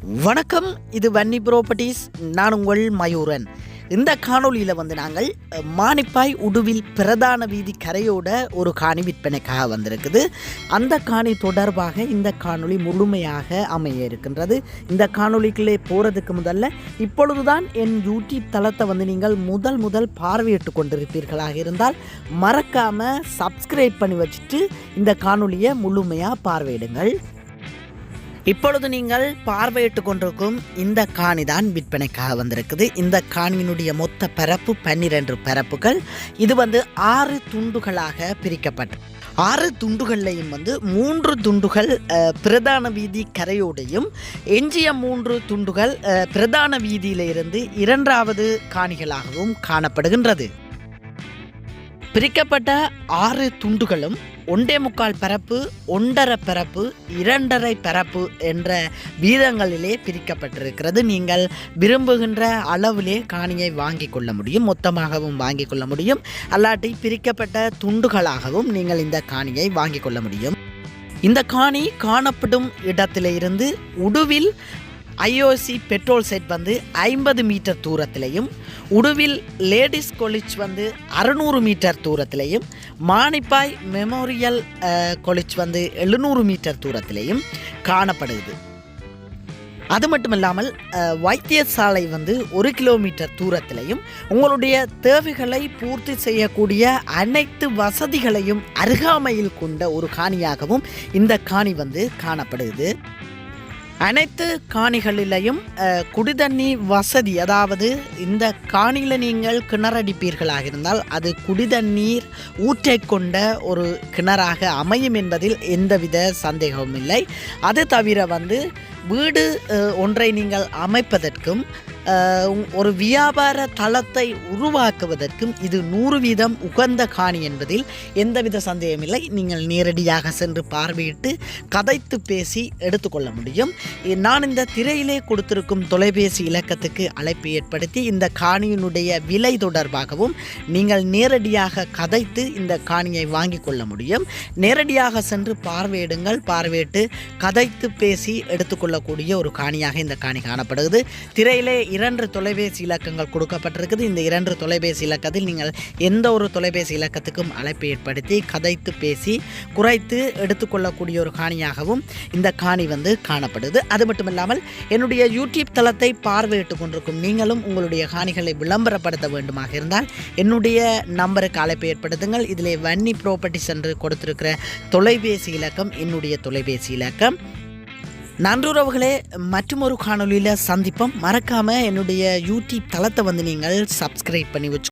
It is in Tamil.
வணக்கம், இது வன்னி ப்ராப்பர்ட்டிஸ். நான் உங்கள் மயூரன். இந்த காணொலியில் நாங்கள் மானிப்பாய் உடுவில் பிரதான வீதி கரையோட ஒரு காணி விற்பனைக்காக வந்திருக்குது. அந்த காணி தொடர்பாக இந்த காணொலி முழுமையாக அமைய இருக்கின்றது. இந்த காணொலிக்குள்ளே போகிறதுக்கு முதல்ல இப்பொழுதுதான் என் யூடியூப் தளத்தை நீங்கள் முதல் பார்வையிட்டு கொண்டிருப்பீர்களாக இருந்தால் மறக்காமல் சப்ஸ்கிரைப் பண்ணி வச்சுட்டு இந்த காணொலியை முழுமையாக பார்வையிடுங்கள். இப்பொழுது நீங்கள் பார்வையிட்டு கொண்டிருக்கும் இந்த காணி தான் விற்பனைக்காக வந்திருக்குது. இந்த காணியினுடைய மொத்த பரப்பு 12 பரப்புகள். இது 6 துண்டுகளாக பிரிக்கப்பட்டு 6 துண்டுகள்லையும் 3 துண்டுகள் பிரதான வீதி கரையோடையும் எஞ்சிய 3 துண்டுகள் பிரதான வீதியிலிருந்து 2வது காணிகளாகவும் காணப்படுகின்றது. பிரிக்கப்பட்ட 6 துண்டுகளும் 1.25 பரப்பு, 1.5 பரப்பு, 2.5 பரப்பு என்ற வீதங்களிலே பிரிக்கப்பட்டிருக்கிறது. நீங்கள் விரும்புகின்ற அளவிலே காணியை வாங்கி கொள்ள முடியும், மொத்தமாகவும் வாங்கி கொள்ள முடியும், அல்லாட்டி பிரிக்கப்பட்ட துண்டுகளாகவும் நீங்கள் இந்த காணியை வாங்கி கொள்ள முடியும். இந்த காணி காணப்படும் இடத்திலிருந்து உடுவில் IOC பெட்ரோல் செட் 50 மீட்டர் தூரத்திலையும், உடுவில் லேடிஸ் காலேஜ் 600 மீட்டர் தூரத்திலையும், மானிப்பாய் மெமோரியல் காலேஜ் 700 மீட்டர் தூரத்திலையும் காணப்படுது. அது மட்டுமில்லாமல் வைத்தியசாலை 1 கிலோமீட்டர் தூரத்திலையும் உங்களுடைய தேவைகளை பூர்த்தி செய்யக்கூடிய அனைத்து வசதிகளையும் அருகாமையில் கொண்ட ஒரு காணியாகவும் இந்த காணி காணப்படுது. அனைத்து காணிகளிலையும் குடிதண்ணி வசதி, அதாவது இந்த காணியில் நீங்கள் கிணறடிப்பீர்களாக இருந்தால் அது குடிதண்ணீர் ஊற்றை கொண்ட ஒரு கிணறாக அமையும் என்பதில் எந்தவித சந்தேகமும் இல்லை. அது தவிர வீடு ஒன்றை நீங்கள் அமைப்பதற்கும் ஒரு வியாபார தளத்தை உருவாக்குவதற்கும் இது 100% உகந்த காணி என்பதில் எந்தவித சந்தேகமில்லை. நீங்கள் நேரடியாக சென்று பார்வையிட்டு கதைத்து பேசி எடுத்துக்கொள்ள முடியும். நான் இந்த திரையிலே கொடுத்திருக்கும் தொலைபேசி இலக்கத்துக்கு அழைப்பு ஏற்படுத்தி இந்த காணியினுடைய விலை தொடர்பாகவும் நீங்கள் நேரடியாக கதைத்து இந்த காணியை வாங்கி கொள்ள முடியும். நேரடியாக சென்று பார்வையிடுங்கள். பார்வையிட்டு கதைத்து பேசி எடுத்துக்கொள்ளக்கூடிய ஒரு காணியாக இந்த காணி காணப்படுகிறது. திரையிலே 2 தொலைபேசி இலக்கங்கள் கொடுக்கப்பட்டிருக்குது. இந்த 2 தொலைபேசி இலக்கத்தில் நீங்கள் எந்த ஒரு தொலைபேசி இலக்கத்துக்கும் அழைப்பு ஏற்படுத்தி கதைத்து பேசி குறைத்து எடுத்துக்கொள்ளக்கூடிய ஒரு காணியாகவும் இந்த காணி காணப்படுது. அது மட்டுமில்லாமல் என்னுடைய யூடியூப் தளத்தை பார்வையிட்டு கொண்டிருக்கும் நீங்களும் உங்களுடைய காணிகளை விளம்பரப்படுத்த வேண்டுமாக இருந்தால் என்னுடைய நம்பருக்கு அழைப்பு ஏற்படுத்துங்கள். இதிலே வன்னி ப்ராப்பர்ட்டிஸ் என்று கொடுத்திருக்கிற தொலைபேசி இலக்கம் என்னுடைய தொலைபேசி இலக்கம். நன்றுறவுகளே, மற்றொரு காணொலியில் சந்திப்போம். மறக்காமல் என்னுடைய யூடியூப் தளத்தை நீங்கள் சப்ஸ்கிரைப் பண்ணி வச்சு